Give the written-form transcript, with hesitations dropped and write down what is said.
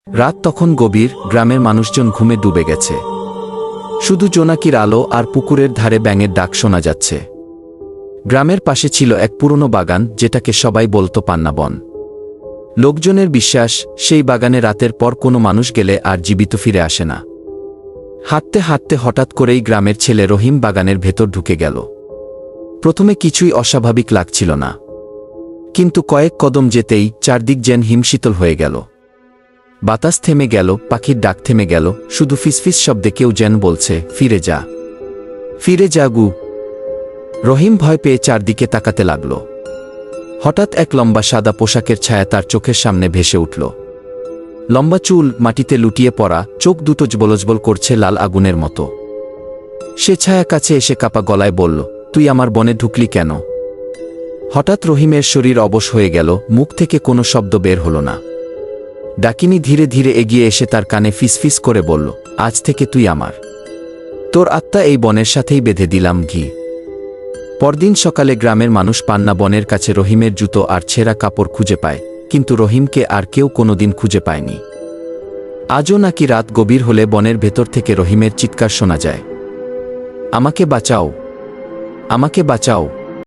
রাত তখন গভীর, গ্রামের মানুষজন ঘুমে ডুবে গেছে। শুধু জোনাকির আলো আর পুকুরের ধারে ব্যাঙের ডাক শোনা যাচ্ছে। গ্রামের পাশে ছিল এক পুরনো বাগান, যেটাকে সবাই বলতো পান্না বন। লোকজনের বিশ্বাস, সেই বাগানে রাতের পর কোনো মানুষ গেলে আর জীবিত ফিরে আসে না। হাঁটতে হাঁটতে হঠাৎ করেই গ্রামের ছেলে রহিম বাগানের ভেতর ঢুকে গেল। প্রথমে কিছুই অস্বাভাবিক লাগছিল না, কিন্তু কয়েক কদম যেতেই চারদিক যেন হিমশীতল হয়ে গেল। বাতাস থেমে গেল, পাখির ডাক থেমে গেল, শুধু ফিসফিস শব্দে কেউ যেন বলছে, ফিরে যা, ফিরে যা গু। রহিম ভয় পেয়ে চারদিকে তাকাতে লাগল। হঠাৎ এক লম্বা সাদা পোশাকের ছায়া তার চোখের সামনে ভেসে উঠল। লম্বা চুল, মাটিতে লুটিয়ে পড়া, চোখ দুটো জ্বলজ্বল করছে লাল আগুনের মতো। সে ছায়া কাছে এসে কাপা গলায় বলল, তুই আমার বনে ঢুকলি কেন? হঠাৎ রহিমের শরীর অবশ হয়ে গেল, মুখ থেকে কোনো শব্দ বের হল না। ডাকিনী ধীরে ধীরে এগিয়ে এসে তার কানে ফিসফিস করে বলল, আজ থেকে তুই আমার। তোর আত্মা এই বনের সাথেই বেঁধে দিলাম ঘি। পরদিন সকালে গ্রামের মানুষ পান্না বনের কাছে রহিমের জুতো আর ছেঁড়া কাপড় খুঁজে পায়, কিন্তু রহিমকে আর কেউ কোনোদিন খুঁজে পায়নি। আজও নাকি রাত গভীর হলে বনের ভেতর থেকে রহিমের চিৎকার শোনা যায়, আমাকে বাঁচাও, আমাকে বাঁচাও।